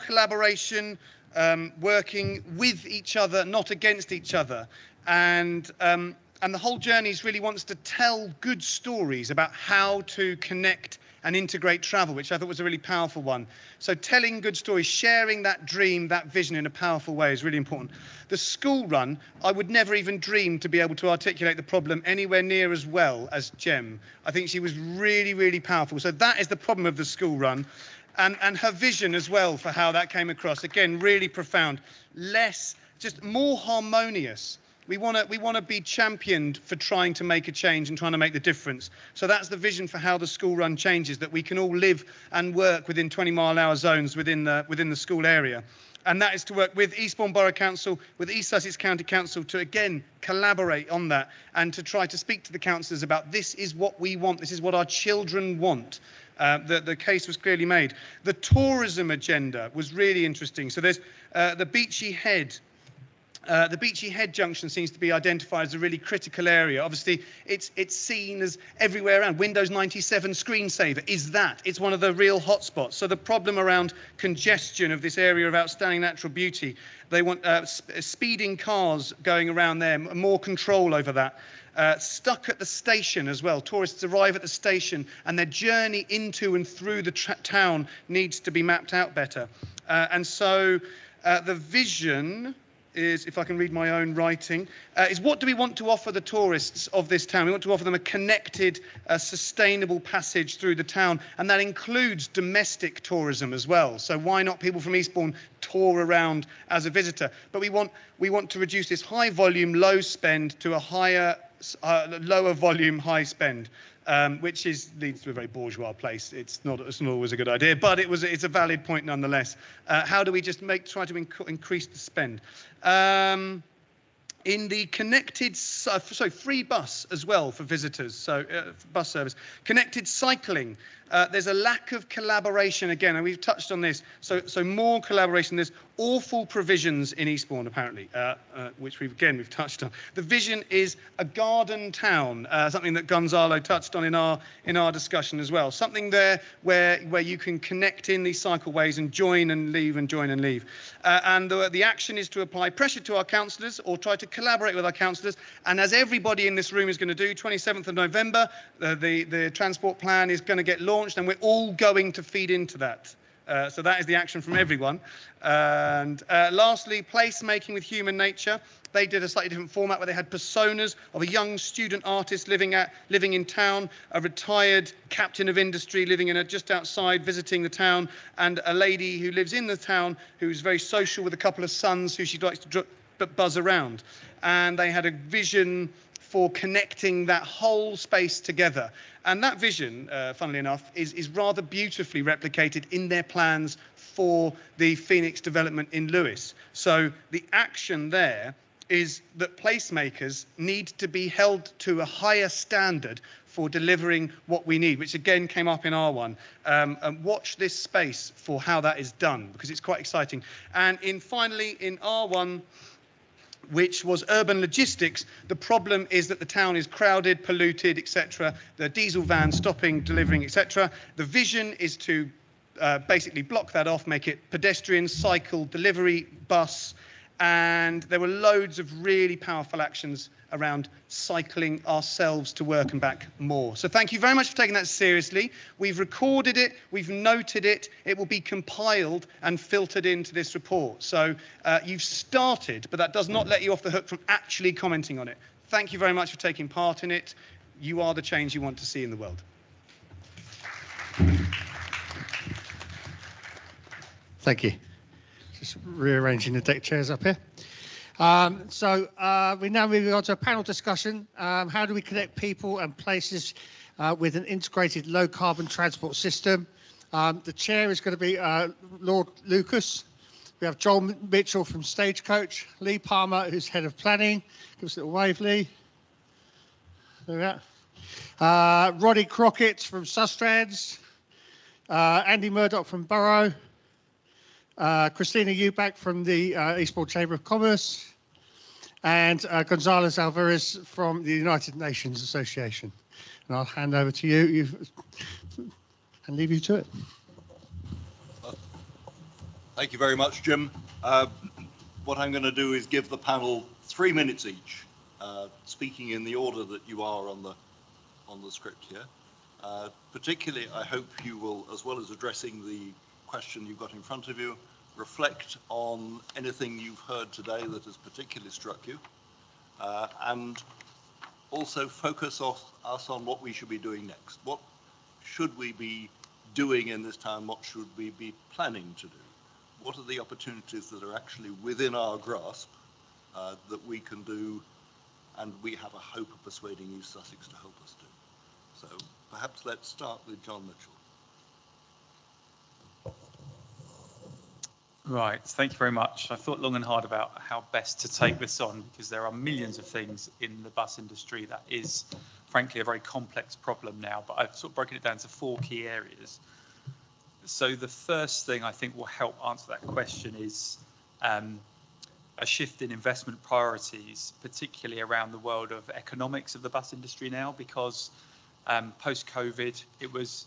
collaboration, working with each other, not against each other. And the whole journey really wants to tell good stories about how to connect and integrate travel, which I thought was a really powerful one. So telling good stories, sharing that dream, that vision in a powerful way is really important. The school run, I would never even dream to be able to articulate the problem anywhere near as well as Jem. I think she was really, really powerful. So that is the problem of the school run. And her vision as well for how that came across. Again, really profound. Less, just more harmonious. We want to be championed for trying to make a change and trying to make the difference. So that's the vision for how the school run changes, that we can all live and work within 20-mile-an-hour zones within the school area. And that is to work with Eastbourne Borough Council, with East Sussex County Council, to again collaborate on that and to try to speak to the councillors about this is what we want, this is what our children want. The case was clearly made. The tourism agenda was really interesting. So there's the Beachy Head. The Beachy Head junction seems to be identified as a really critical area. Obviously, it's seen as everywhere around. Windows 97 screensaver is that. It's one of the real hotspots. So the problem around congestion of this area of outstanding natural beauty, they want speeding cars going around there, more control over that. Stuck at the station as well. Tourists arrive at the station and their journey into and through the town needs to be mapped out better. And so the vision is, if I can read my own writing, is what do we want to offer the tourists of this town? We want to offer them a connected, sustainable passage through the town, and that includes domestic tourism as well. So why not people from Eastbourne tour around as a visitor? But we want to reduce this high volume, low spend to a higher, lower volume, high spend. Which leads to a very bourgeois place. It's not always a good idea, but it's a valid point nonetheless. How do we just try to increase the spend? In the connected, free bus as well for visitors, so bus service. Connected cycling, there's a lack of collaboration again, and we've touched on this, so more collaboration. There's awful provisions in Eastbourne apparently, which we've touched on. The vision is a garden town, something that Gonzalo touched on in our discussion as well. Something there where you can connect in these cycleways and join and leave and join and leave. And the action is to apply pressure to our councillors or try to collaborate with our councillors. And as everybody in this room is going to do, 27th of November, the transport plan is going to get launched, and we're all going to feed into that. So that is the action from everyone. And lastly, placemaking with human nature. They did a slightly different format where they had personas of a young student artist living in town, a retired captain of industry living just outside visiting the town, and a lady who lives in the town who's very social with a couple of sons who she likes to buzz around. And they had a vision for connecting that whole space together. And that vision, funnily enough, is rather beautifully replicated in their plans for the Phoenix development in Lewes. So the action there is that placemakers need to be held to a higher standard for delivering what we need, which again came up in R1. And watch this space for how that is done, because it's quite exciting. And finally, in R1, which was urban logistics, the problem is that the town is crowded, polluted, etc. The diesel vans stopping, delivering, etc. The vision is to basically block that off, make it pedestrian, cycle, delivery, bus, and there were loads of really powerful actions around cycling ourselves to work and back more. So thank you very much for taking that seriously. We've recorded it, we've noted it, it will be compiled and filtered into this report. So you've started, but that does not let you off the hook from actually commenting on it. Thank you very much for taking part in it. You are the change you want to see in the world. Thank you. Just rearranging the deck chairs up here. We now move on to a panel discussion. How do we connect people and places with an integrated low carbon transport system? The chair is going to be Lord Lucas. We have Joel Mitchell from Stagecoach, Leigh Palmer, who's head of planning. Give us a little wave, Leigh. There we are. Roddy Crockett from Sustrans, Andy Murdoch from Borough, Christina Ewbank from the Eastbourne Chamber of Commerce, and Gonzalo Alvarez from the United Nations Association. And I'll hand over to you and leave you to it. Thank you very much, Jim. What I'm going to do is give the panel 3 minutes each, speaking in the order that you are on the script here. Particularly, I hope you will, as well as addressing the question you've got in front of you, reflect on anything you've heard today that has particularly struck you, and also focus us on what we should be doing next. What should we be doing in this town? What should we be planning to do? What are the opportunities that are actually within our grasp that we can do, and we have a hope of persuading East Sussex to help us do? So perhaps let's start with John Mitchell. Right, thank you very much. I thought long and hard about how best to take this on, because there are millions of things in the bus industry that is, frankly, a very complex problem now, but I've sort of broken it down to 4 key areas. So the first thing I think will help answer that question is a shift in investment priorities, particularly around the world of economics of the bus industry now, because post-COVID, it was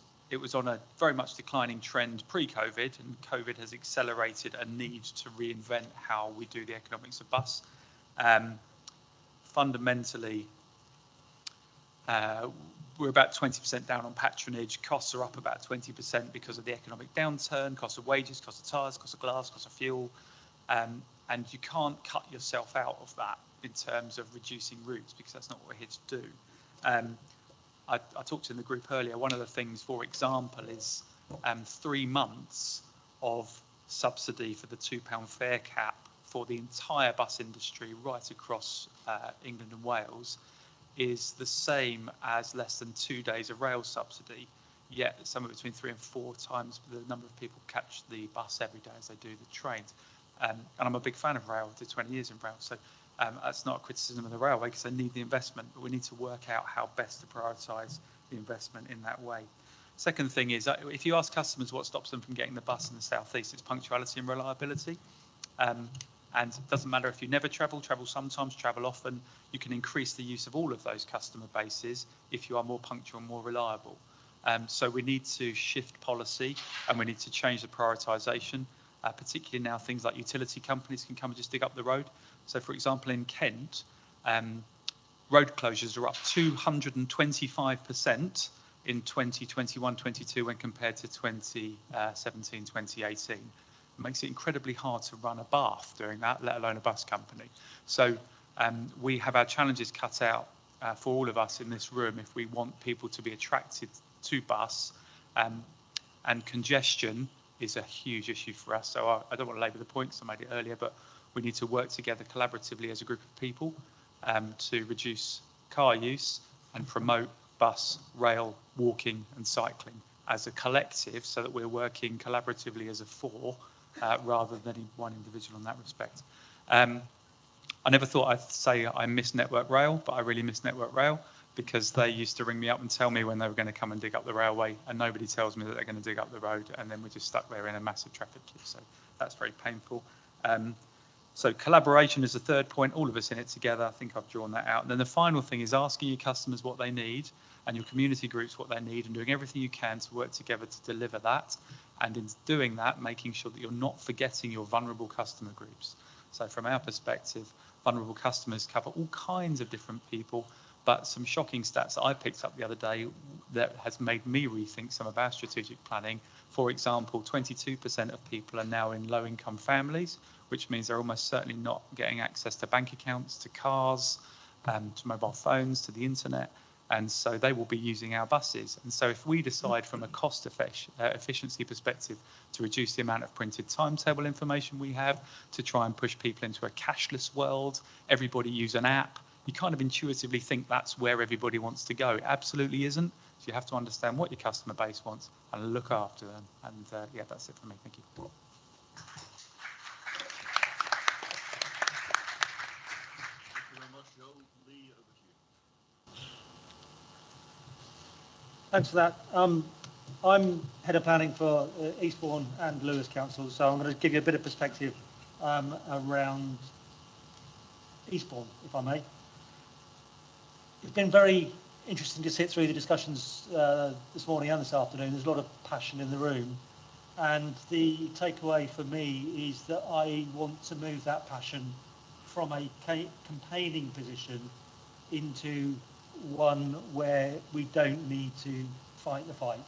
on a very much declining trend pre-COVID, and COVID has accelerated a need to reinvent how we do the economics of bus. Fundamentally, we're about 20% down on patronage. Costs are up about 20% because of the economic downturn, cost of wages, cost of tyres, cost of glass, cost of fuel. And you can't cut yourself out of that in terms of reducing routes, because that's not what we're here to do. I talked in the group earlier, one of the things, for example, is 3 months of subsidy for the £2 fare cap for the entire bus industry right across England and Wales is the same as less than 2 days of rail subsidy, yet somewhere between 3 and 4 times the number of people catch the bus every day as they do the trains. And I'm a big fan of rail. I did 20 years in rail, so that's not a criticism of the railway, because they need the investment, but we need to work out how best to prioritise the investment in that way. Second thing is, if you ask customers what stops them from getting the bus in the South East, it's punctuality and reliability. And it doesn't matter if you never travel sometimes, travel often, you can increase the use of all of those customer bases if you are more punctual and more reliable. So we need to shift policy, and we need to change the prioritisation, particularly now things like utility companies can come and just dig up the road. So for example, in Kent, road closures are up 225% in 2021-22 when compared to 2017-2018. It makes it incredibly hard to run a bath doing that, let alone a bus company. So we have our challenges cut out for all of us in this room if we want people to be attracted to bus, and congestion is a huge issue for us. So I don't want to labour the points, I made it earlier, but we need to work together collaboratively as a group of people to reduce car use and promote bus, rail, walking and cycling as a collective, so that we're working collaboratively as a 4 rather than any one individual in that respect. I never thought I'd say I miss Network Rail, but I really miss Network Rail, because they used to ring me up and tell me when they were going to come and dig up the railway, and nobody tells me that they're going to dig up the road, and then we're just stuck there in a massive traffic queue. So that's very painful. So collaboration is the third point, all of us in it together. I think I've drawn that out. And then the final thing is asking your customers what they need, and your community groups what they need, and doing everything you can to work together to deliver that. And in doing that, making sure that you're not forgetting your vulnerable customer groups. So from our perspective, vulnerable customers cover all kinds of different people, but some shocking stats that I picked up the other day that has made me rethink some of our strategic planning. For example, 22% of people are now in low-income families, which means they're almost certainly not getting access to bank accounts, to cars, to mobile phones, to the internet. And so they will be using our buses. And so if we decide from a cost efficiency perspective to reduce the amount of printed timetable information we have, to try and push people into a cashless world, everybody use an app, you kind of intuitively think that's where everybody wants to go. It absolutely isn't. So you have to understand what your customer base wants and look after them. And yeah, that's it for me. Thank you. Thank you very much, Joel. Leigh, over to you. Thanks for that. I'm head of planning for Eastbourne and Lewes Council, so I'm going to give you a bit of perspective around Eastbourne, if I may. It's been very interesting to sit through the discussions this morning and this afternoon. There's a lot of passion in the room, And the takeaway for me is that I want to move that passion from a campaigning position into one where we don't need to fight the fight.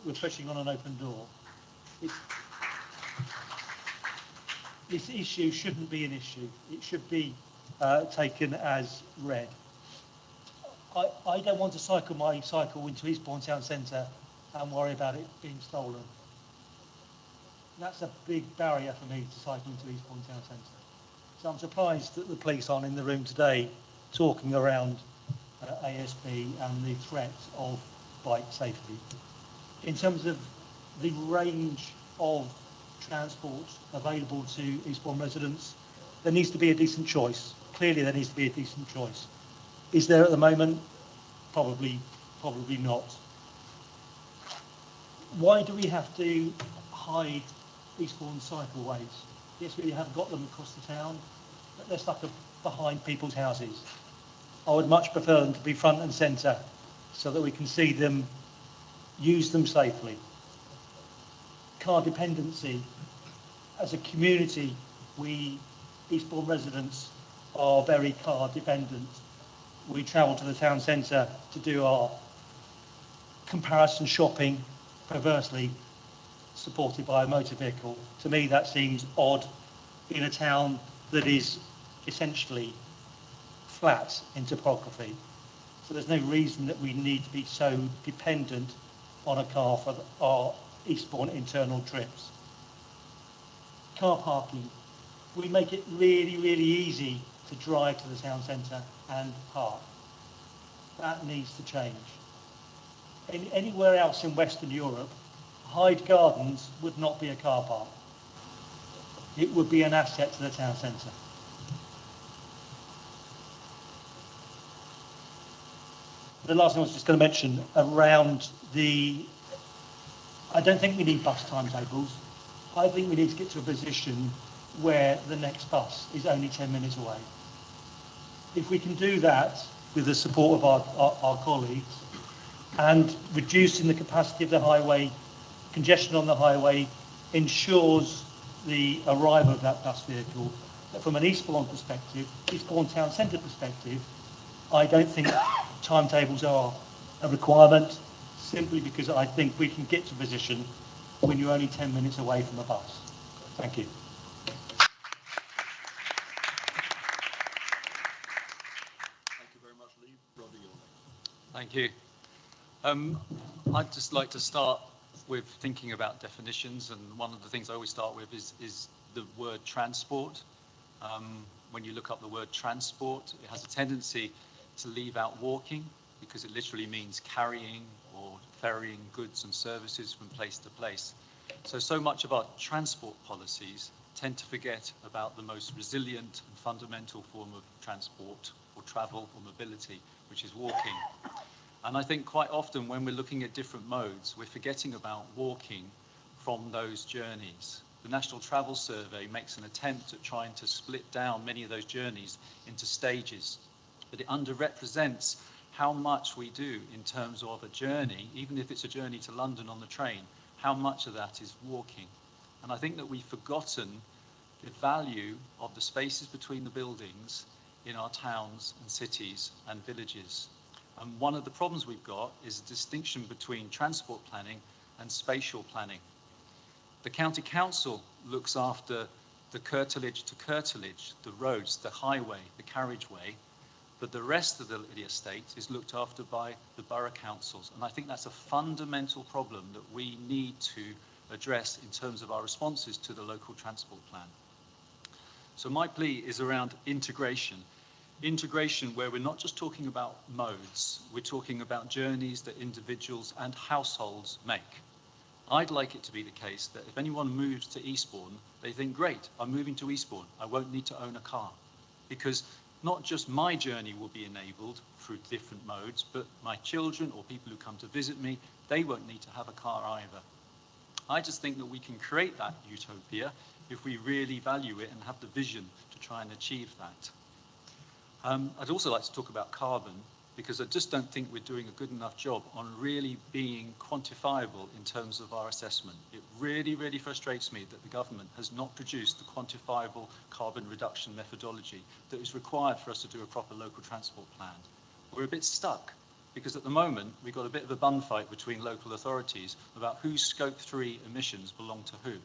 We're pushing on an open door. This issue shouldn't be an issue. It should be taken as read. I don't want to cycle my cycle into Eastbourne Town Centre and worry about it being stolen. That's a big barrier for me to cycle into Eastbourne Town Centre. So I'm surprised that the police aren't in the room today talking around ASB and the threat of bike safety. In terms of the range of transport available to Eastbourne residents, there needs to be a decent choice. Clearly there needs to be a decent choice. Is there at the moment? Probably not. Why do we have to hide Eastbourne cycleways? Yes, we have got them across the town, but they're stuck behind people's houses. I would much prefer them to be front and centre so that we can see them, use them safely. Car dependency. As a community, we Eastbourne residents are very car dependent. We travel to the town centre to do our comparison shopping, perversely supported by a motor vehicle. To me, that seems odd in a town that is essentially flat in topography. So there's no reason that we need to be so dependent on a car for our Eastbourne internal trips. Car parking. We make it really, really easy to drive to the town centre and park. That needs to change. Anywhere else in Western Europe, Hyde Gardens would not be a car park. It would be an asset to the town centre. The last thing I was just going to mention around I don't think we need bus timetables. I think we need to get to a position where the next bus is only 10 minutes away. If we can do that with the support of our colleagues and reducing the capacity of the highway, congestion on the highway ensures the arrival of that bus vehicle. But from an Eastbourne perspective, Eastbourne Town Centre perspective, I don't think timetables are a requirement, simply because I think we can get to a position when you're only 10 minutes away from a bus. Thank you. Thank you very much, Leigh. Roddy, you're next. Thank you. I'd just like to start with thinking about definitions, and one of the things I always start with is the word transport. When you look up the word transport, it has a tendency to leave out walking, because it literally means carrying or ferrying goods and services from place to place. So much of our transport policies tend to forget about the most resilient and fundamental form of transport or travel or mobility, which is walking. And I think quite often when we're looking at different modes, we're forgetting about walking from those journeys. The National Travel Survey makes an attempt at trying to split down many of those journeys into stages, but it underrepresents how much we do in terms of a journey, even if it's a journey to London on the train, how much of that is walking. And I think that we've forgotten the value of the spaces between the buildings in our towns and cities and villages. And one of the problems we've got is a distinction between transport planning and spatial planning. The county council looks after the curtilage to curtilage, the roads, the highway, the carriageway, but the rest of the estate is looked after by the borough councils. And I think that's a fundamental problem that we need to address in terms of our responses to the local transport plan. So my plea is around integration. Integration where we're not just talking about modes, we're talking about journeys that individuals and households make. I'd like it to be the case that if anyone moves to Eastbourne, they think, great, I'm moving to Eastbourne, I won't need to own a car. Because not just my journey will be enabled through different modes, but my children or people who come to visit me, they won't need to have a car either. I just think that we can create that utopia if we really value it and have the vision to try and achieve that. I'd also like to talk about carbon, because I just don't think we're doing a good enough job on really being quantifiable in terms of our assessment. It really, really frustrates me that the government has not produced the quantifiable carbon reduction methodology that is required for us to do a proper local transport plan. We're a bit stuck because at the moment we've got a bit of a bun fight between local authorities about whose Scope 3 emissions belong to who.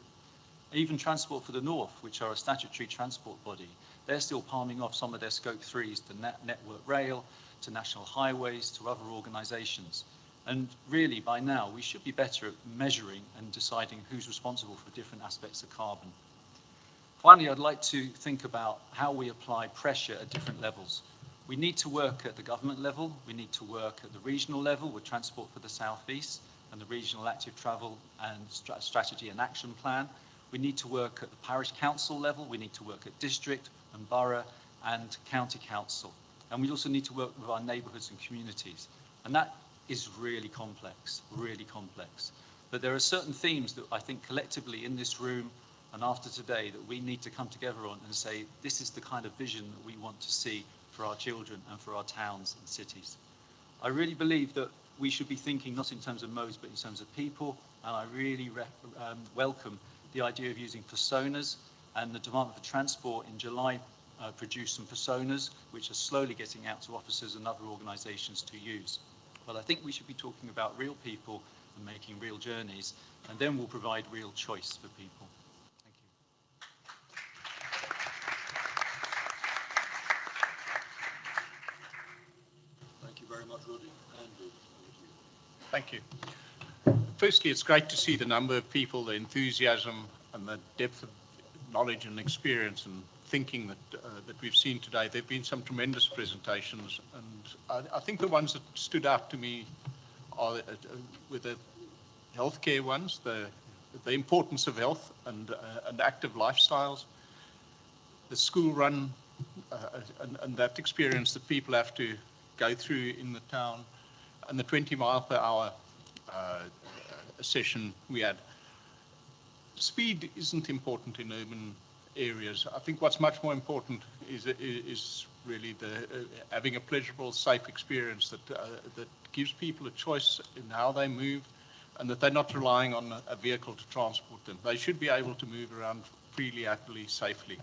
Even Transport for the North, which are a statutory transport body, they're still palming off some of their Scope 3s to Network Rail, to National Highways, to other organisations. And really, by now, we should be better at measuring and deciding who's responsible for different aspects of carbon. Finally, I'd like to think about how we apply pressure at different levels. We need to work at the government level. We need to work at the regional level with Transport for the South East and the Regional Active Travel and Strategy and Action Plan. We need to work at the parish council level. We need to work at district and borough and county council. And we also need to work with our neighbourhoods and communities. And that is really complex, really complex. But there are certain themes that I think collectively in this room and after today that we need to come together on and say, this is the kind of vision that we want to see for our children and for our towns and cities. I really believe that we should be thinking not in terms of modes, but in terms of people. And I really welcome the idea of using personas, and the Department for Transport in July produced some personas which are slowly getting out to officers and other organisations to use. But I think we should be talking about real people and making real journeys, and then we'll provide real choice for people. Thank you. Thank you very much, Roddy. Andrew, Thank you. Firstly, it's great to see the number of people, the enthusiasm and the depth of knowledge and experience and thinking that we've seen today. There have been some tremendous presentations, and I think the ones that stood out to me are with the healthcare ones, the importance of health and active lifestyles, the school run and that experience that people have to go through in the town, and the 20 mile per hour session we had. Speed isn't important in urban areas. I think what's much more important is really having a pleasurable, safe experience that gives people a choice in how they move, and that they're not relying on a vehicle to transport them. They should be able to move around freely, happily, safely.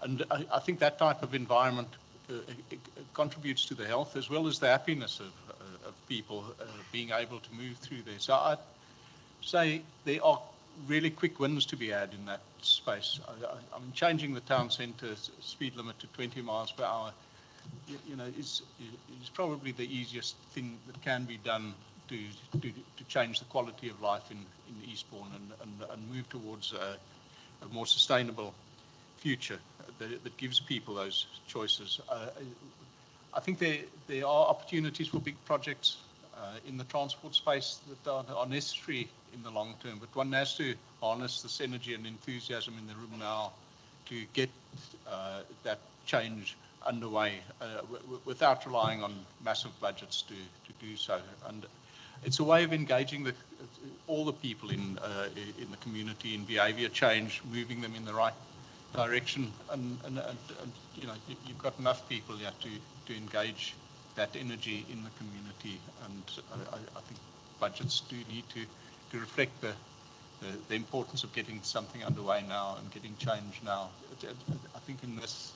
And I think that type of environment it contributes to the health as well as the happiness of people being able to move through there. So I'd say there are really quick wins to be had in that space. I'm changing the town centre speed limit to 20 miles per hour. You know, is probably the easiest thing that can be done to change the quality of life in Eastbourne and move towards a more sustainable future that gives people those choices. I think there are opportunities for big projects in the transport space that are necessary in the long term, but one has to harness this energy and enthusiasm in the room now to get that change underway without relying on massive budgets to do so. And it's a way of engaging all the people in the community in behaviour change, moving them in the right direction, and you know, you've got enough people here to engage that energy in the community, and I think budgets do need to reflect the importance of getting something underway now and getting change now. I think in this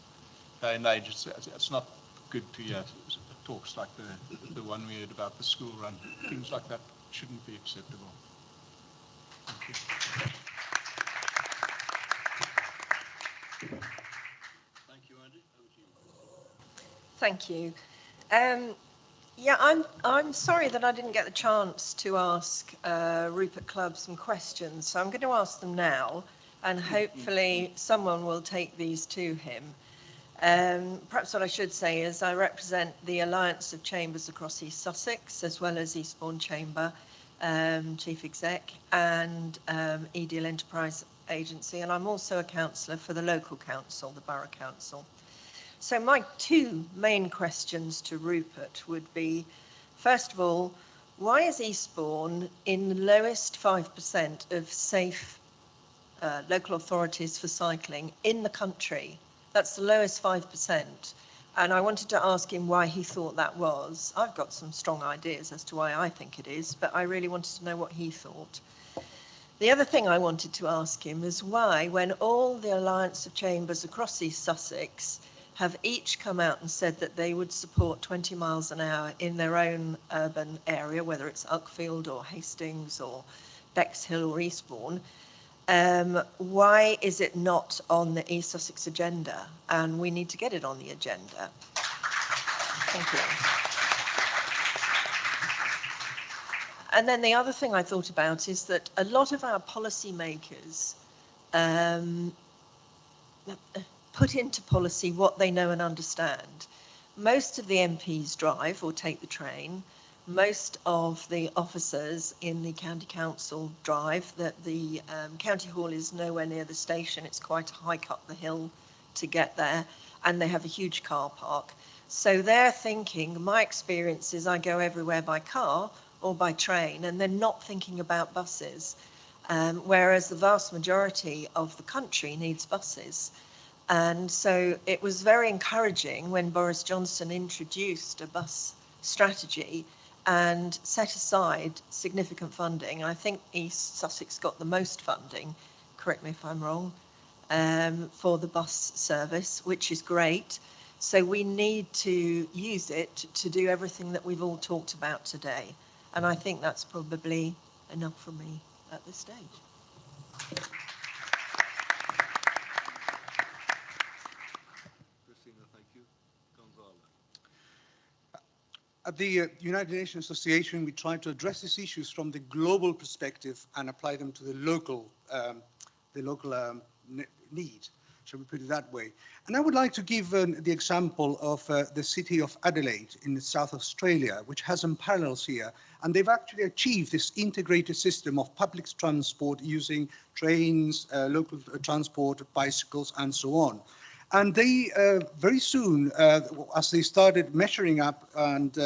day and age, it's not good to hear talks like the one we heard about the school run. Things like that shouldn't be acceptable. Thank you. Thank you, Andy. Over to you. Thank you. Yeah, I'm sorry that I didn't get the chance to ask Rupert Clubb some questions, so I'm going to ask them now, and hopefully someone will take these to him. Perhaps what I should say is I represent the Alliance of Chambers across East Sussex, as well as Eastbourne Chamber, Chief Exec, and EDL Enterprise Agency, and I'm also a councillor for the local council, the Borough Council. So my two main questions to Rupert would be, first of all, why is Eastbourne in the lowest 5% of safe local authorities for cycling in the country? That's the lowest 5%. And I wanted to ask him why he thought that was. I've got some strong ideas as to why I think it is, but I really wanted to know what he thought. The other thing I wanted to ask him is why, when all the Alliance of Chambers across East Sussex have each come out and said that they would support 20 miles an hour in their own urban area, whether it's Uckfield or Hastings or Bexhill or Eastbourne, why is it not on the East Sussex agenda? And we need to get it on the agenda. Thank you. And then the other thing I thought about is that a lot of our policymakers put into policy what they know and understand. Most of the MPs drive or take the train. Most of the officers in the county council drive. That the county hall is nowhere near the station. It's quite a hike up the hill to get there, and they have a huge car park. So they're thinking, my experience is I go everywhere by car or by train, and they're not thinking about buses, whereas the vast majority of the country needs buses. And so it was very encouraging when Boris Johnson introduced a bus strategy and set aside significant funding. I think East Sussex got the most funding, correct me if I'm wrong, for the bus service, which is great. So we need to use it to do everything that we've all talked about today. And I think that's probably enough for me at this stage. Christina, thank you. Gonzalo. At the United Nations Association, we try to address these issues from the global perspective and apply them to the local need. Shall we put it that way? And I would like to give the example of the city of Adelaide in South Australia, which has some parallels here. And they've actually achieved this integrated system of public transport using trains, local transport, bicycles, and so on. And they very soon, as they started measuring up and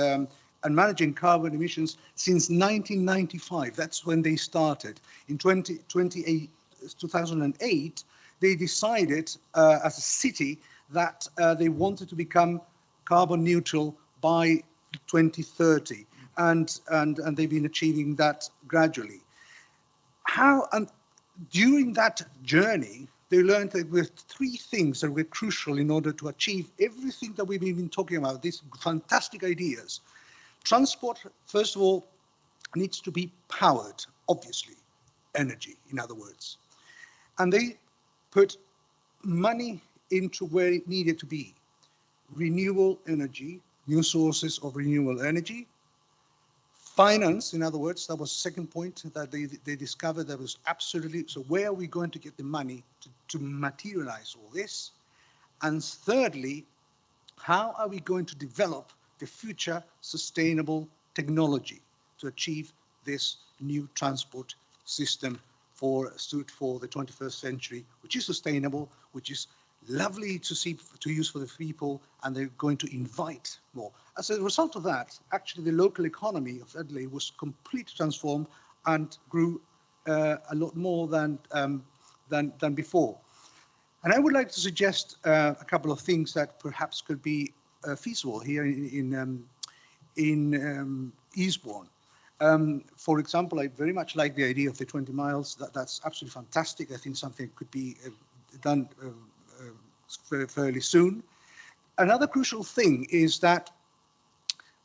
managing carbon emissions since 1995, that's when they started. In 2008, they decided as a city that they wanted to become carbon neutral by 2030, and they've been achieving that gradually. And during that journey, they learned that there were three things that were crucial in order to achieve everything that we've been talking about, these fantastic ideas. Transport, first of all, needs to be powered, obviously, energy, in other words. And they put money into where it needed to be. Renewable energy, new sources of renewable energy. Finance, in other words, that was the second point that they discovered that was absolutely, so where are we going to get the money to materialize all this? And thirdly, how are we going to develop the future sustainable technology to achieve this new transport system suit for the 21st century, which is sustainable, which is lovely to see, to use for the people, and they're going to invite more. As a result of that, actually the local economy of Adelaide was completely transformed and grew a lot more than before. And I would like to suggest a couple of things that perhaps could be feasible here in Eastbourne. For example, I very much like the idea of the 20 miles. That's absolutely fantastic. I think something could be done fairly soon. Another crucial thing is that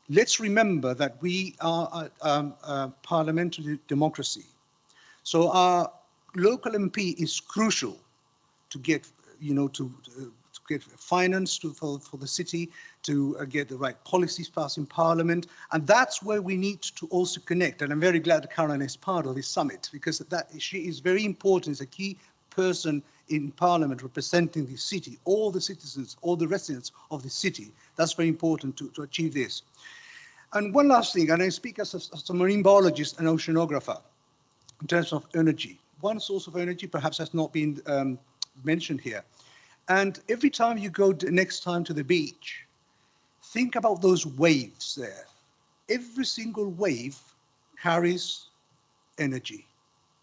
let's remember that we are a parliamentary democracy. So our local MP is crucial to get, to get finance for the city, to get the right policies passed in Parliament. And that's where we need to also connect. And I'm very glad that Caroline is part of this summit, because she is very important, is a key person in Parliament representing the city, all the citizens, all the residents of the city. That's very important to achieve this. And one last thing, and I speak as a marine biologist and oceanographer in terms of energy. One source of energy perhaps has not been mentioned here. And every time you go next time to the beach, think about those waves there. Every single wave carries energy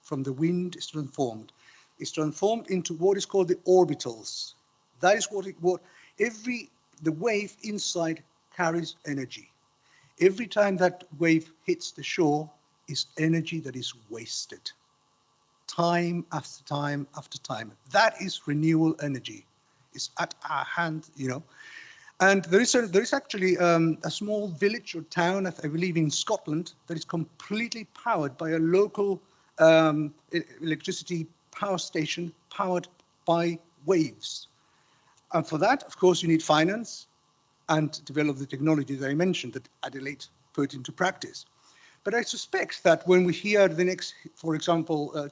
from the wind. Is transformed. It's transformed into what is called the orbitals. That is what every the wave inside carries energy. Every time that wave hits the shore is energy that is wasted. Time after time after time. That is renewable energy. It's at our hand, you know. And there is actually a small village or town, I believe in Scotland, that is completely powered by a local electricity power station powered by waves. And for that, of course, you need finance and develop the technology that I mentioned that Adelaide put into practice. But I suspect that when we hear the next, for example,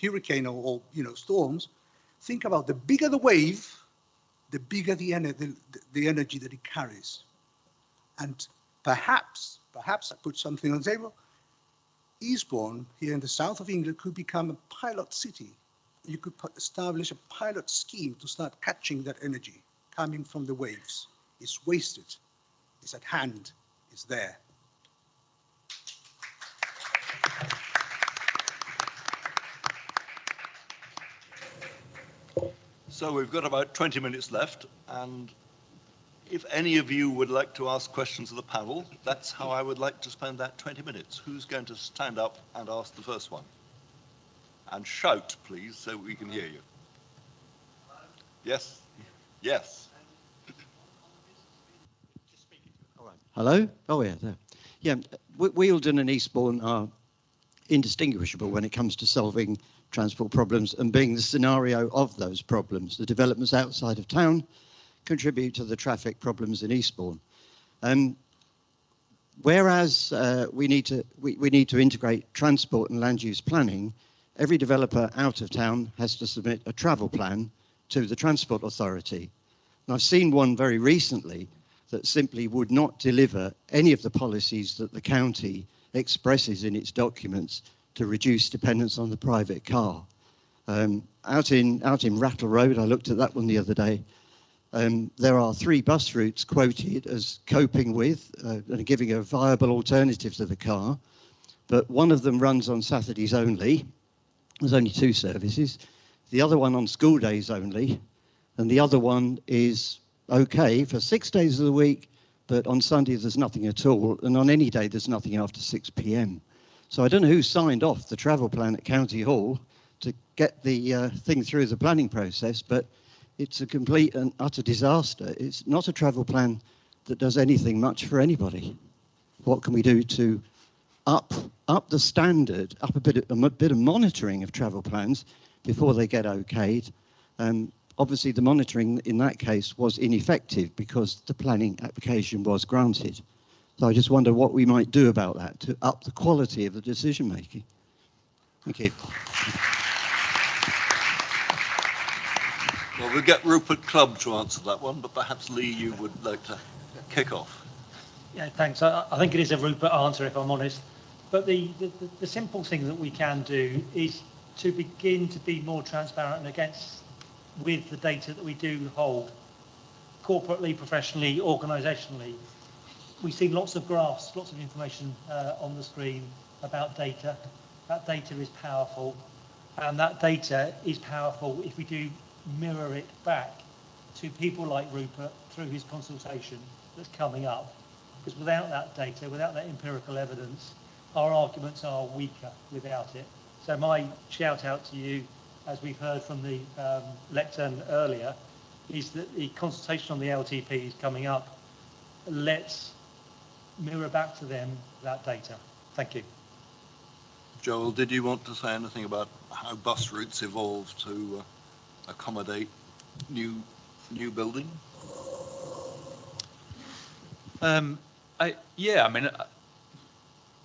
hurricane or storms, think about the bigger the wave, the bigger the energy that it carries. And perhaps I put something on the table, Eastbourne, here in the south of England, could become a pilot city. You could establish a pilot scheme to start catching that energy coming from the waves. It's wasted, it's at hand, it's there. So we've got about 20 minutes left, and if any of you would like to ask questions of the panel, that's how I would like to spend that 20 minutes. Who's going to stand up and ask the first one? And shout, please, so we can hear you. Yes, yes. Hello? Oh, yeah, there. Yeah, Wealdon and Eastbourne are indistinguishable when it comes to solving transport problems and being the scenario of those problems. The developments outside of town contribute to the traffic problems in Eastbourne. Whereas we need to integrate transport and land use planning, every developer out of town has to submit a travel plan to the Transport Authority. And I've seen one very recently that simply would not deliver any of the policies that the county expresses in its documents to reduce dependence on the private car. Out in Rattle Road, I looked at that one the other day, there are 3 bus routes quoted as coping with and giving a viable alternative to the car, but one of them runs on Saturdays only. There's only 2 services. The other one on school days only, and the other one is okay for 6 days of the week, but on Sunday there's nothing at all, and on any day there's nothing after 6 p.m. So I don't know who signed off the travel plan at County Hall to get the thing through the planning process, but it's a complete and utter disaster. It's not a travel plan that does anything much for anybody. What can we do to up the standard, up a bit of monitoring of travel plans before they get okayed? Obviously, the monitoring in that case was ineffective because the planning application was granted. So I just wonder what we might do about that to up the quality of the decision making. Thank you. Well, we'll get Rupert Clubb to answer that one, but perhaps Leigh, you would like to kick off. Yeah, thanks. I think it is a Rupert answer, if I'm honest. But the simple thing that we can do is to begin to be more transparent and with the data that we do hold, corporately, professionally, organisationally. We see lots of graphs, lots of information on the screen about data. That data is powerful, and that data is powerful if we do mirror it back to people like Rupert through his consultation that's coming up. Because without that data, without that empirical evidence, our arguments are weaker without it. So my shout out to you, as we've heard from the lectern earlier, is that the consultation on the LTP is coming up. Let's mirror back to them that data. Thank you. Joel, did you want to say anything about how bus routes evolve to accommodate new building? Yeah, I mean,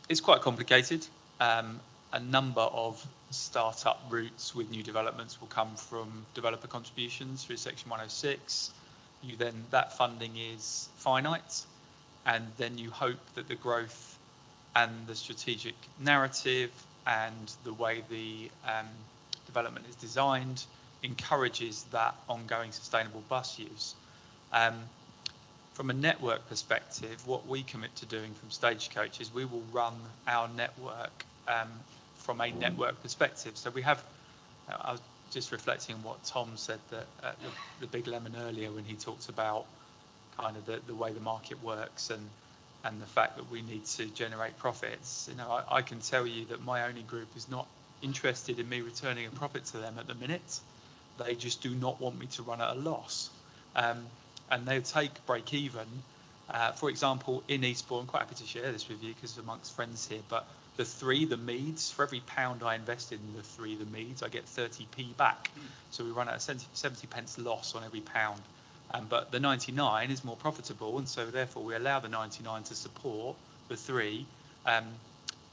it's quite complicated. A number of start-up routes with new developments will come from developer contributions through Section 106. That funding is finite, and then you hope that the growth and the strategic narrative and the way the development is designed encourages that ongoing sustainable bus use. From a network perspective, what we commit to doing from Stagecoach is we will run our network from a network perspective. So we have, I was just reflecting on what Tom said that the Big Lemon earlier when he talked about kind of the way the market works and the fact that we need to generate profits. You know, I can tell you that my owning group is not interested in me returning a profit to them at the minute. They just do not want me to run at a loss. And they'll take break even. For example, in Eastbourne, I'm quite happy to share this with you because amongst friends here, but the Meads, for every pound I invested in the Meads, I get 30p back. So we run at a 70 pence loss on every pound. But the 99 is more profitable, and so therefore we allow the 99 to support the 3,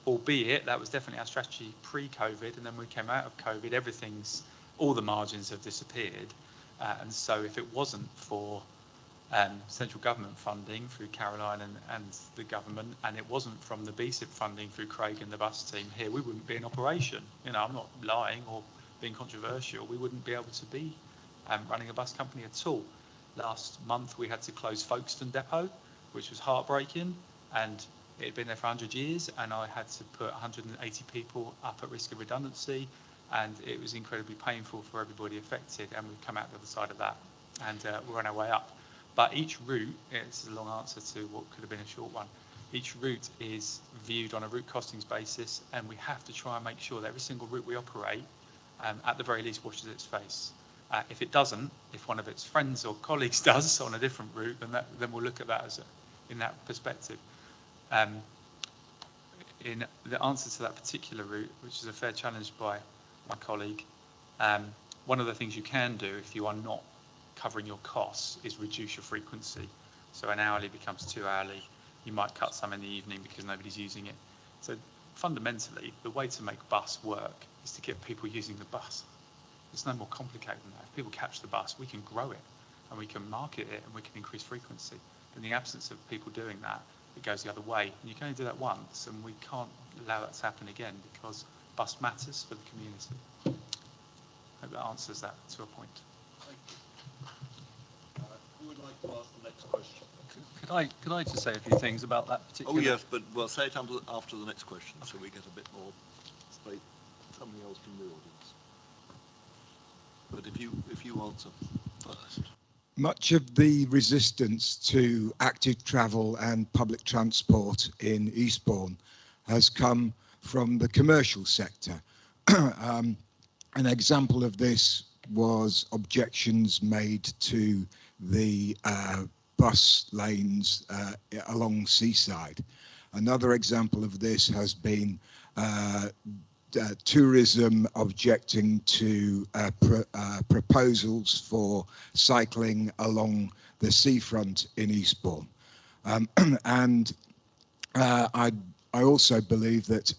albeit that was definitely our strategy pre-COVID, and then we came out of COVID, all the margins have disappeared. And so if it wasn't for central government funding through Caroline and the government, and it wasn't from the BSIP funding through Craig and the bus team here, we wouldn't be in operation. You know, I'm not lying or being controversial. We wouldn't be able to be running a bus company at all. Last month we had to close Folkestone Depot, which was heartbreaking, and it had been there for 100 years, and I had to put 180 people up at risk of redundancy, and it was incredibly painful for everybody affected, and we've come out the other side of that, and we're on our way up. But each route, it's a long answer to what could have been a short one, each route is viewed on a route costings basis, and we have to try and make sure that every single route we operate, at the very least, washes its face. If it doesn't, if one of its friends or colleagues does on a different route, then we'll look at that in that perspective. In the answer to that particular route, which is a fair challenge by my colleague, one of the things you can do if you are not covering your costs is reduce your frequency. So an hourly becomes 2 hourly. You might cut some in the evening because nobody's using it. So fundamentally, the way to make bus work is to get people using the bus. It's no more complicated than that. If people catch the bus, we can grow it and we can market it and we can increase frequency. In the absence of people doing that, it goes the other way. And you can only do that once, and we can't allow that to happen again because bus matters for the community. I hope that answers that to a point. Thank you. Who would like to ask the next question? Could I just say a few things about that particular? Oh yes, but we'll say it after the next question, so we get a bit more space. Somebody else from the audience. But if you answer first. Much of the resistance to active travel and public transport in Eastbourne has come from the commercial sector. An example of this was objections made to the bus lanes along Seaside. Another example of this has been tourism objecting to proposals for cycling along the seafront in Eastbourne. And I also believe that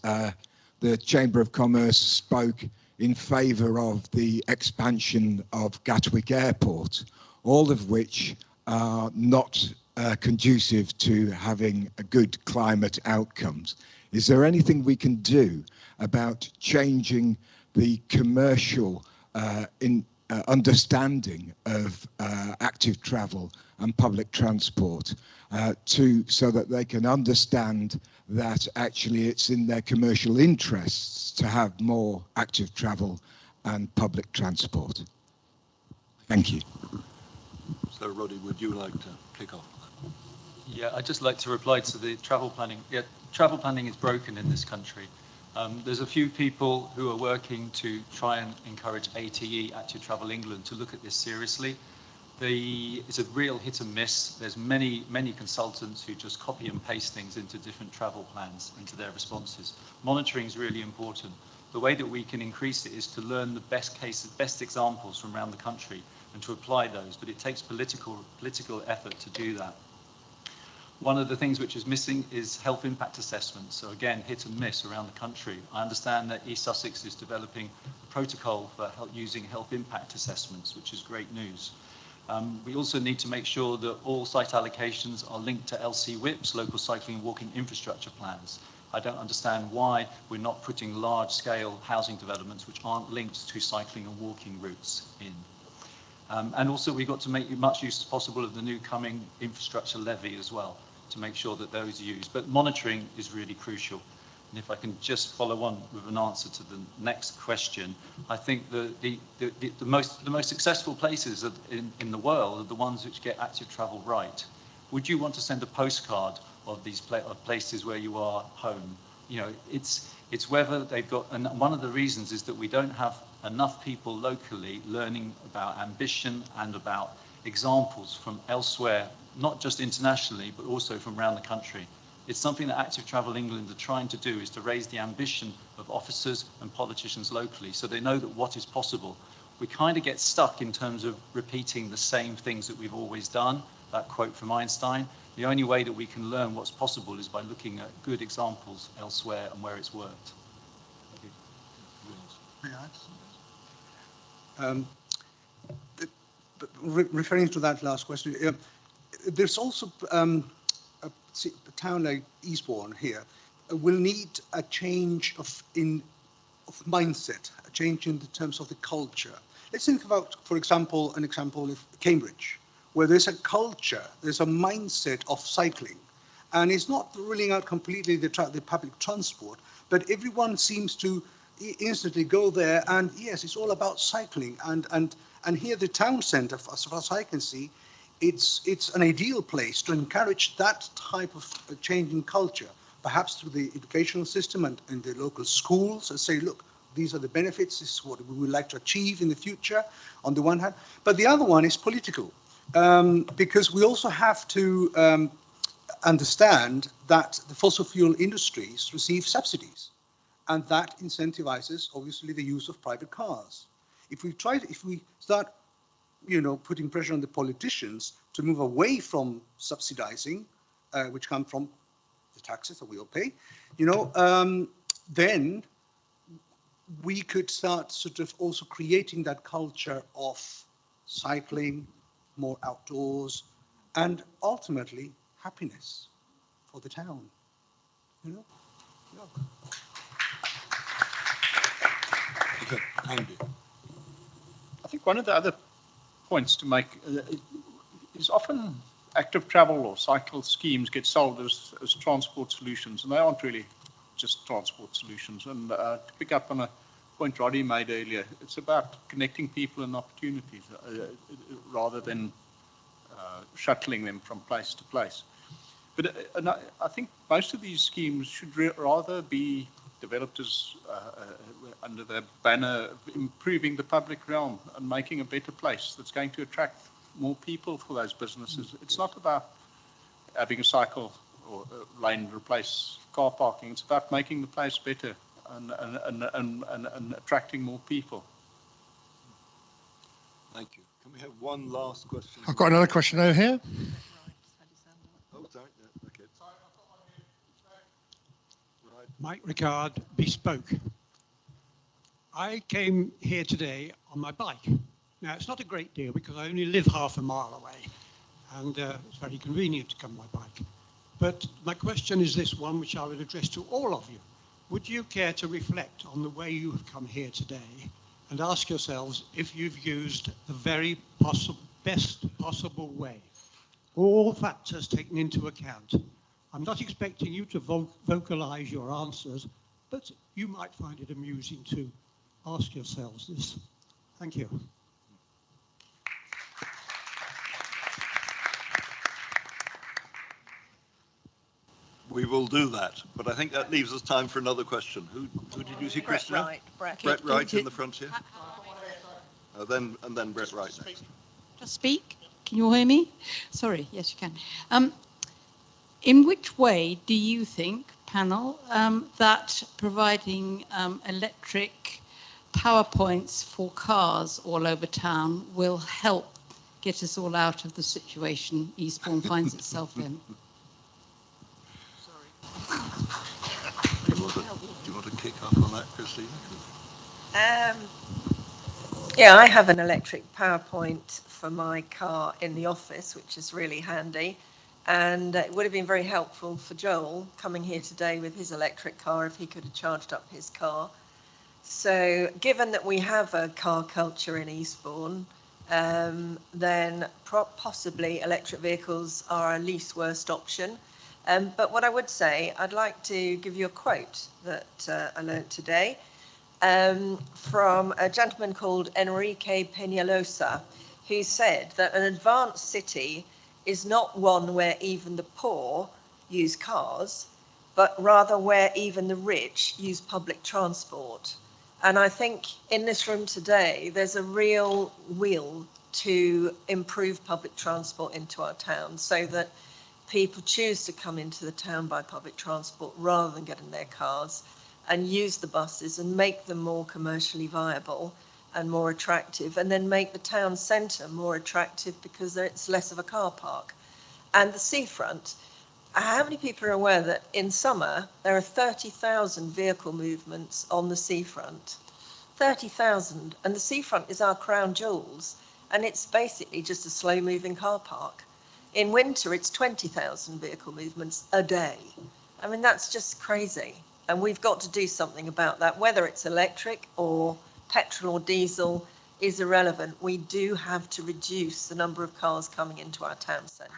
the Chamber of Commerce spoke in favour of the expansion of Gatwick Airport, all of which are not conducive to having a good climate outcomes. Is there anything we can do about changing the commercial understanding of active travel and public transport so that they can understand that actually it's in their commercial interests to have more active travel and public transport? Thank you. So Roddy, would you like to kick off? Yeah, I'd just like to reply to the travel planning. Yeah, travel planning is broken in this country. There's a few people who are working to try and encourage ATE, Active Travel England, to look at this seriously. It's a real hit and miss. There's many consultants who just copy and paste things into different travel plans, into their responses. Monitoring is really important. The way that we can increase it is to learn the best cases, best examples from around the country and to apply those, but it takes political effort to do that. One of the things which is missing is health impact assessments. So again, hit and miss around the country. I understand that East Sussex is developing a protocol for using health impact assessments, which is great news. We also need to make sure that all site allocations are linked to LC WIPs, local cycling and walking infrastructure plans. I don't understand why we're not putting large-scale housing developments which aren't linked to cycling and walking routes in. And also we've got to make as much use as possible of the new coming infrastructure levy as well, to make sure that those are used. But monitoring is really crucial. And if I can just follow on with an answer to the next question, I think the most successful places in the world are the ones which get active travel right. would you want to send a postcard of these of places where you are home? You know, it's whether they've got, and one of the reasons is that we don't have enough people locally learning about ambition and about examples from elsewhere, not just internationally, but also from around the country. It's something that Active Travel England are trying to do, is to raise the ambition of officers and politicians locally so they know that what is possible. We kind of get stuck in terms of repeating the same things that we've always done, that quote from Einstein. The only way that we can learn what's possible is by looking at good examples elsewhere and where it's worked. Referring to that last question, there's also a town like Eastbourne here will need a change of mindset, a change in the terms of the culture. Let's think about, for example, an example of Cambridge, where there's a culture, there's a mindset of cycling, and it's not ruling out completely the public transport, but everyone seems to instantly go there, and yes, it's all about cycling, and here the town centre, as far as I can see, it's an ideal place to encourage that type of change in culture, perhaps through the educational system and the local schools, and say, look, these are the benefits, this is what we would like to achieve in the future, on the one hand. But the other one is political, because we also have to understand that the fossil fuel industries receive subsidies, and that incentivizes, obviously, the use of private cars. If we start, putting pressure on the politicians to move away from subsidizing, which come from the taxes that we all pay, then we could start sort of also creating that culture of cycling, more outdoors, and ultimately happiness for the town. Yeah. Okay, Andy. I think one of the other points to make is often active travel or cycle schemes get sold as transport solutions, and they aren't really just transport solutions. And to pick up on a point Roddy made earlier, it's about connecting people and opportunities rather than shuttling them from place to place. But I think most of these schemes should rather be developed as under the banner of improving the public realm and making a better place that's going to attract more people for those businesses. It's not about having a cycle or a lane replace car parking. It's about making the place better and attracting more people. Thank you. Can we have one last question? I've got another question over here. Oh, sorry. Yeah, okay. Mike Ricard, Bespoke. I came here today on my bike. Now, it's not a great deal because I only live half a mile away, and it's very convenient to come on my bike. But my question is this one, which I would address to all of you. Would you care to reflect on the way you have come here today and ask yourselves if you've used the very best possible way, all factors taken into account? I'm not expecting you to vocalize your answers, but you might find it amusing to ask yourselves this. Thank you. We will do that, but I think that leaves us time for another question. Who did you see, Christina? Brett Wright in the front here. Then Brett Wright next. Just speak. Can you all hear me? Sorry. Yes, you can. In which way do you think, panel, that providing electric power points for cars all over town will help get us all out of the situation Eastbourne finds itself in? Do you want to kick off on that, Christina? Yeah, I have an electric power point for my car in the office, which is really handy. And it would have been very helpful for Joel coming here today with his electric car if he could have charged up his car. So given that we have a car culture in Eastbourne, then possibly electric vehicles are our least worst option. But what I would say, I'd like to give you a quote that I learnt today from a gentleman called Enrique Peñalosa, who said that an advanced city is not one where even the poor use cars, but rather where even the rich use public transport. And I think in this room today, there's a real will to improve public transport into our town so that people choose to come into the town by public transport rather than get in their cars and use the buses and make them more commercially viable and more attractive, and then make the town centre more attractive because it's less of a car park. And the seafront, how many people are aware that in summer there are 30,000 vehicle movements on the seafront? 30,000, and the seafront is our crown jewels, and it's basically just a slow-moving car park. In winter, it's 20,000 vehicle movements a day. I mean, that's just crazy, and we've got to do something about that. Whether it's electric or petrol or diesel is irrelevant. We do have to reduce the number of cars coming into our town centre.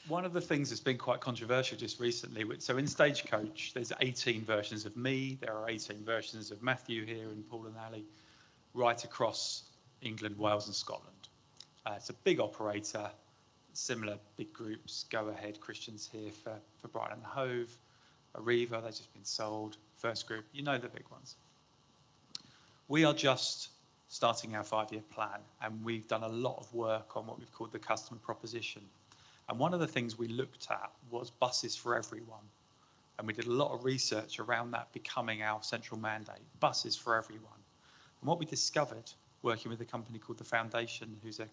One of the things that's been quite controversial just recently, so in Stagecoach, there's 18 versions of me, there are 18 versions of Matthew here in Paul and Ali, right across England, Wales and Scotland. It's a big operator, similar big groups, Go Ahead, Christian's here for Brighton and Hove, Arriva, they've just been sold, First Group, you know the big ones. We are just starting our 5-year plan, and we've done a lot of work on what we've called the customer proposition. And one of the things we looked at was buses for everyone. And we did a lot of research around that becoming our central mandate, buses for everyone. And what we discovered, working with a company called The Foundation, who's a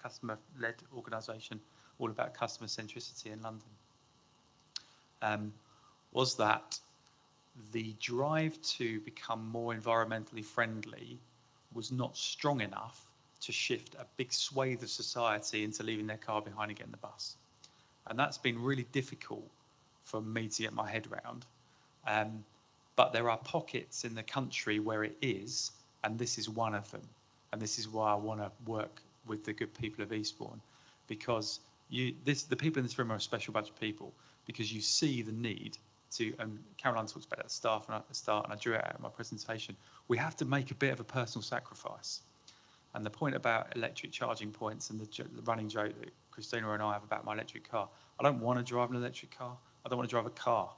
customer-led organisation, all about customer centricity in London, was that the drive to become more environmentally friendly was not strong enough to shift a big swathe of society into leaving their car behind and getting the bus. And that's been really difficult for me to get my head around. But there are pockets in the country where it is, and this is one of them. And this is why I want to work with the good people of Eastbourne, because the people in this room are a special bunch of people, because you see the need to, and Caroline talks about it at the start, and I drew it out in my presentation, we have to make a bit of a personal sacrifice. And the point about electric charging points and the running joke that Christina and I have about my electric car, I don't want to drive an electric car. I don't want to drive a car.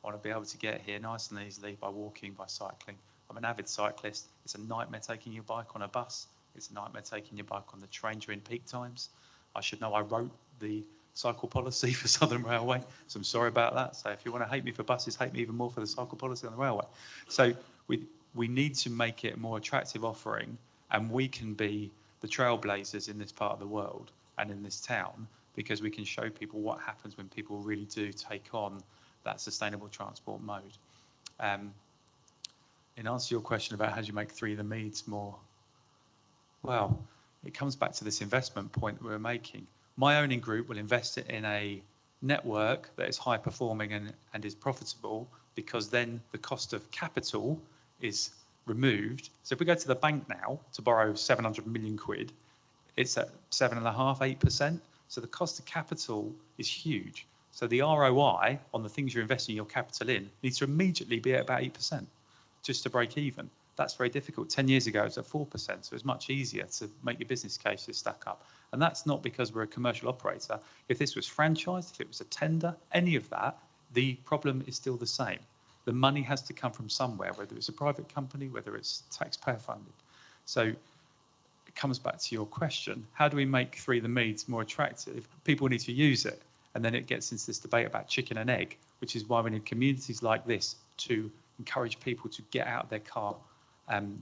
I want to be able to get here nice and easily by walking, by cycling. I'm an avid cyclist. It's a nightmare taking your bike on a bus. It's a nightmare taking your bike on the train during peak times. I should know I wrote the cycle policy for Southern Railway, so I'm sorry about that. So if you want to hate me for buses, hate me even more for the cycle policy on the railway. So we need to make it a more attractive offering, and we can be the trailblazers in this part of the world and in this town, because we can show people what happens when people really do take on that sustainable transport mode. In answer to your question about how do you make Three of the Meads more, well, it comes back to this investment point that we're making. My owning group will invest it in a network that is high performing and is profitable, because then the cost of capital is removed. So if we go to the bank now to borrow 700 million quid, it's at 7.5%, 8%. So the cost of capital is huge. So the ROI on the things you're investing your capital in needs to immediately be at about 8% just to break even. That's very difficult. 10 years ago, it was at 4%. So it's much easier to make your business cases stack up. And that's not because we're a commercial operator. If this was franchised, if it was a tender, any of that, the problem is still the same. The money has to come from somewhere, whether it's a private company, whether it's taxpayer funded. So it comes back to your question. How do we make Three of the Meads more attractive? People need to use it. And then it gets into this debate about chicken and egg, which is why we need communities like this to encourage people to get out of their car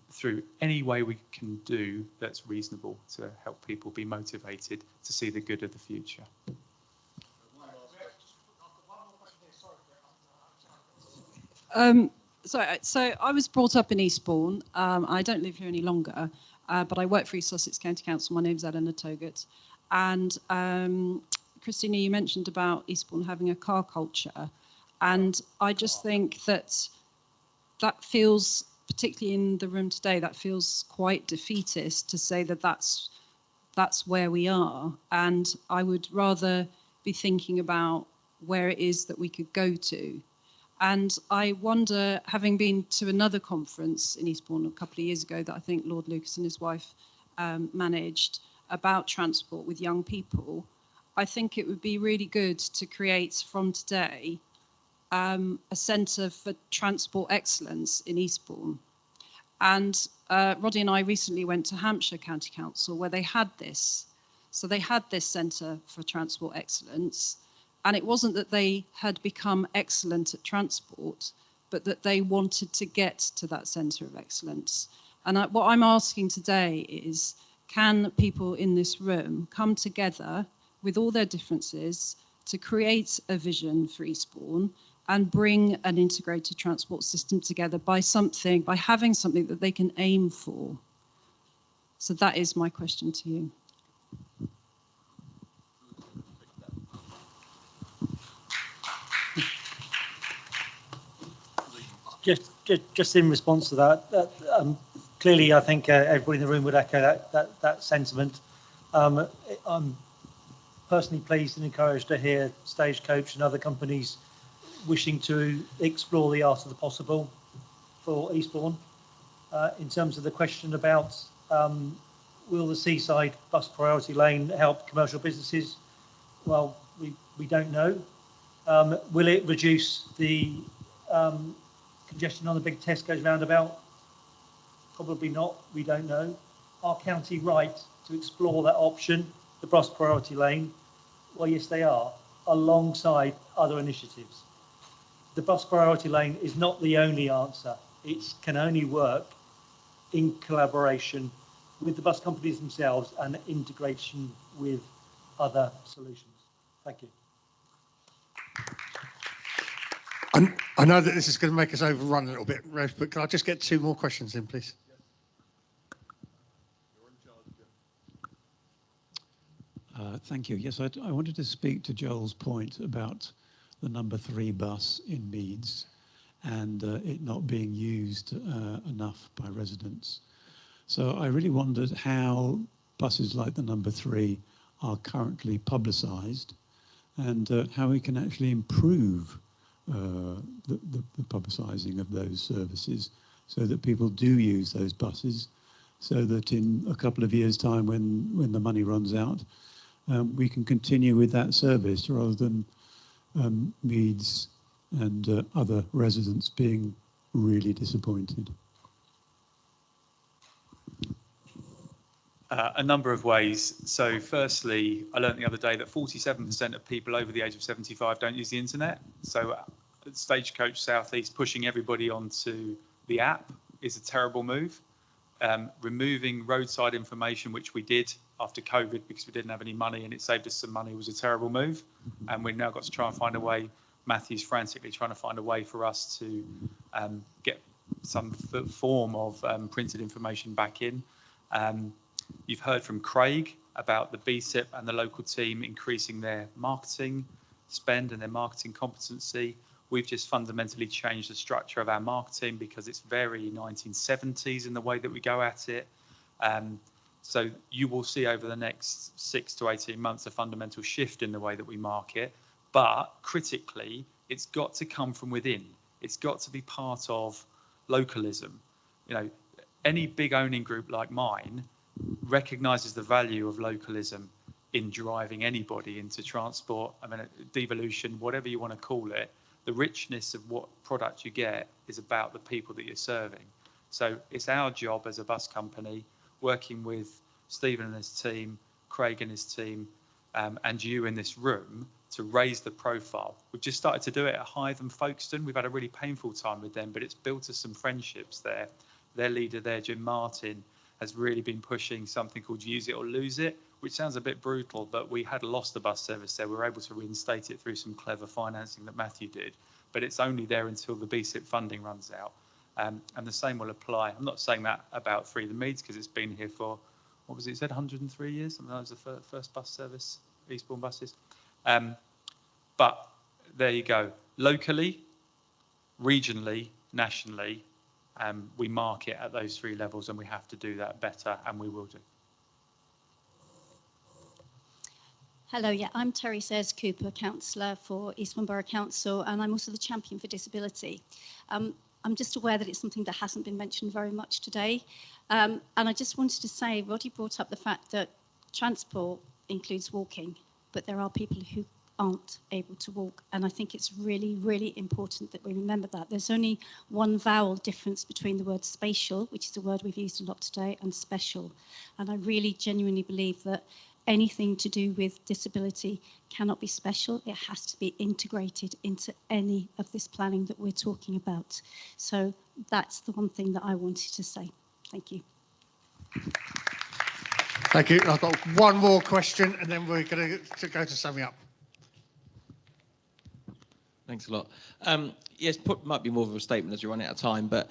through any way we can do that's reasonable to help people be motivated to see the good of the future. So I was brought up in Eastbourne. I don't live here any longer, but I work for East Sussex County Council. My name's Eleanor Togut. And Christina, you mentioned about Eastbourne having a car culture. And I just think that feels, particularly in the room today, that feels quite defeatist to say that that's where we are. And I would rather be thinking about where it is that we could go to. And I wonder, having been to another conference in Eastbourne a couple of years ago that I think Lord Lucas and his wife managed about transport with young people, I think it would be really good to create from today a centre for transport excellence in Eastbourne. And Roddy and I recently went to Hampshire County Council where they had this. So they had this centre for transport excellence. And it wasn't that they had become excellent at transport, but that they wanted to get to that centre of excellence. And what I'm asking today is, can people in this room come together with all their differences to create a vision for Eastbourne and bring an integrated transport system together by having something that they can aim for? So that is my question to you. Just in response to that, clearly I think everybody in the room would echo that sentiment. I'm personally pleased and encouraged to hear Stagecoach and other companies wishing to explore the art of the possible for Eastbourne. In terms of the question about will the seaside bus priority lane help commercial businesses? Well, we don't know. Will it reduce the congestion on the big Tesco's roundabout? Probably not, we don't know. Are county right to explore that option, the bus priority lane? Well, yes, they are, alongside other initiatives. The bus priority lane is not the only answer. It can only work in collaboration with the bus companies themselves and integration with other solutions. Thank you. I know that this is going to make us overrun a little bit, Rev, but can I just get 2 more questions in, please? Thank you. Yes, I wanted to speak to Joel's point about the number 3 bus in Meads and it not being used enough by residents. So I really wondered how buses like the number 3 are currently publicised and how we can actually improve the publicising of those services so that people do use those buses, so that in a couple of years' time when the money runs out, we can continue with that service rather than Meads and other residents being really disappointed. A number of ways. So firstly, I learned the other day that 47% of people over the age of 75 don't use the internet. So Stagecoach South East pushing everybody onto the app is a terrible move. Removing roadside information, which we did after COVID because we didn't have any money and it saved us some money, was a terrible move. And we've now got to try and find a way, Matthew's frantically trying to find a way for us to get some form of printed information back in. You've heard from Craig about the BSIP and the local team increasing their marketing spend and their marketing competency. We've just fundamentally changed the structure of our marketing because it's very 1970s in the way that we go at it. So you will see over the next 6 to 18 months a fundamental shift in the way that we market. But critically, it's got to come from within. It's got to be part of localism. You know, any big owning group like mine recognises the value of localism in driving anybody into transport. I mean, devolution, whatever you want to call it, the richness of what product you get is about the people that you're serving. So it's our job as a bus company, working with Stephen and his team, Craig and his team, and you in this room, to raise the profile. We've just started to do it at Hythe and Folkestone. We've had a really painful time with them, but it's built us some friendships there. Their leader there, Jim Martin, has really been pushing something called Use It or Lose It, which sounds a bit brutal, but we had lost the bus service there. We were able to reinstate it through some clever financing that Matthew did, but it's only there until the BSIP funding runs out. And the same will apply. I'm not saying that about Free the Meads because it's been here for, what was it said, 103 years? I mean, that was the first bus service, Eastbourne buses. But there you go. Locally, regionally, nationally, we market at those 3 levels and we have to do that better, and we will do. Hello, yeah, I'm Terry Sayers Cooper, councillor for Eastbourne Borough Council, and I'm also the champion for disability. I'm just aware that it's something that hasn't been mentioned very much today. And I just wanted to say, Roddy brought up the fact that transport includes walking, but there are people who aren't able to walk. And I think it's really, really important that we remember that. There's only one vowel difference between the word spatial, which is a word we've used a lot today, and special. And I really genuinely believe that anything to do with disability cannot be special. It has to be integrated into any of this planning that we're talking about. So that's the one thing that I wanted to say. Thank you. Thank you. I've got one more question and then we're going to go to summing up. Thanks a lot. Yes, might be more of a statement as we run out of time, but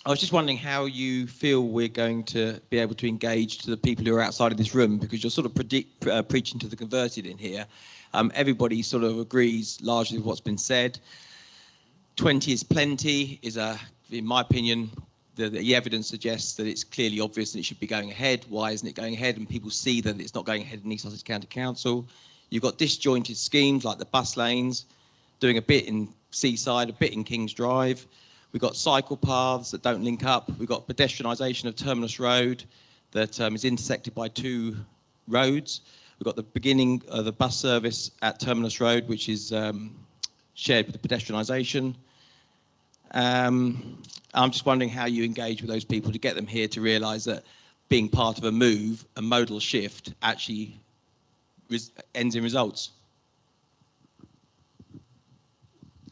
I was just wondering how you feel we're going to be able to engage to the people who are outside of this room, because you're sort of preaching to the converted in here. Everybody sort of agrees largely with what's been said. 20 is plenty, in my opinion, the evidence suggests that it's clearly obvious that it should be going ahead. Why isn't it going ahead? And people see that it's not going ahead in East Sussex County Council. You've got disjointed schemes like the bus lanes, doing a bit in Seaside, a bit in King's Drive. We've got cycle paths that don't link up. We've got pedestrianisation of Terminus Road that is intersected by two roads. We've got the beginning of the bus service at Terminus Road, which is shared with the pedestrianisation. I'm just wondering how you engage with those people to get them here to realise that being part of a move, a modal shift, actually ends in results.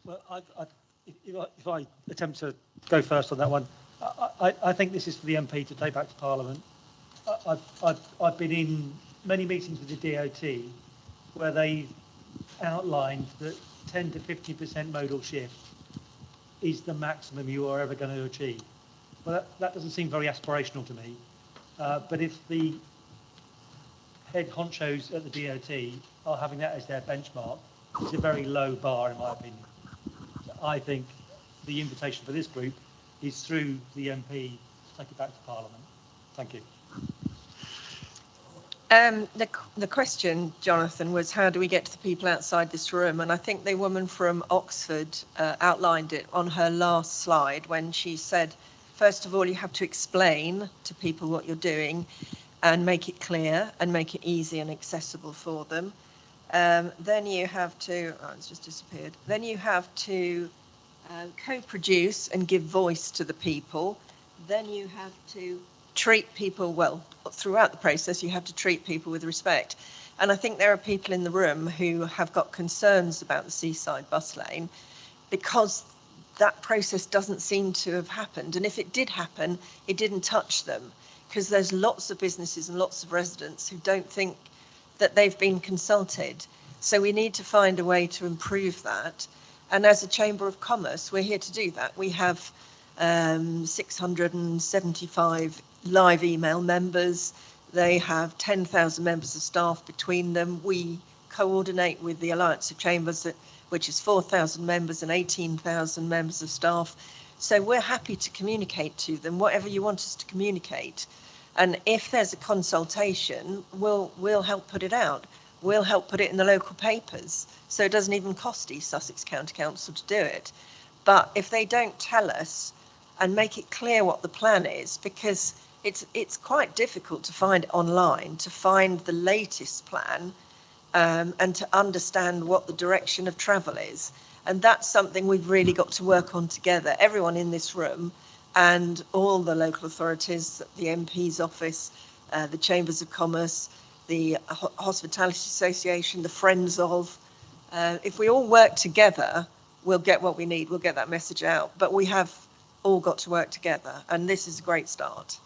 Well, if I attempt to go first on that one, I think this is for the MP to take back to Parliament. I've been in many meetings with the DOT where they've outlined that 10 to 50% modal shift is the maximum you are ever going to achieve. Well, that doesn't seem very aspirational to me. But if the head honchos at the DOT are having that as their benchmark, it's a very low bar in my opinion. I think the invitation for this group is through the MP to take it back to Parliament. Thank you. The question, Jonathan, was how do we get to the people outside this room? And I think the woman from Oxford outlined it on her last slide when she said, first of all, you have to explain to people what you're doing and make it clear and make it easy and accessible for them. Then you have to, oh, it's just disappeared. Then you have to co-produce and give voice to the people. Then you have to treat people well. Throughout the process, you have to treat people with respect. And I think there are people in the room who have got concerns about the Seaside bus lane because that process doesn't seem to have happened. And if it did happen, it didn't touch them, because there's lots of businesses and lots of residents who don't think that they've been consulted. So we need to find a way to improve that. And as a Chamber of Commerce, we're here to do that. We have 675 live email members. They have 10,000 members of staff between them. We coordinate with the Alliance of Chambers, which is 4,000 members and 18,000 members of staff. So we're happy to communicate to them whatever you want us to communicate. And if there's a consultation, we'll help put it out. We'll help put it in the local papers. So it doesn't even cost East Sussex County Council to do it. But if they don't tell us and make it clear what the plan is, because it's quite difficult to find online, to find the latest plan and to understand what the direction of travel is. And that's something we've really got to work on together, everyone in this room and all the local authorities, the MP's office, the Chambers of Commerce, the Hospitality Association, the Friends of. If we all work together, we'll get what we need, we'll get that message out. But we have all got to work together, and this is a great start.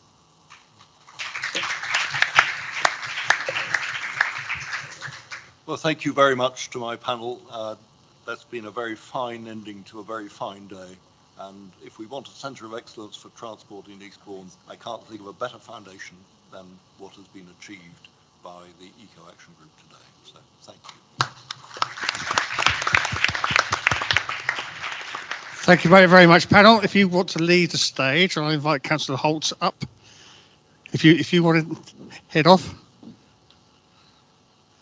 Well, thank you very much to my panel. That's been a very fine ending to a very fine day. And if we want a centre of excellence for transport in Eastbourne, I can't think of a better foundation than what has been achieved by the Eco Action Group today. So thank you. Thank you very, very much, panel. If you want to leave the stage, I'll invite Councillor Holt up. If you want to head off.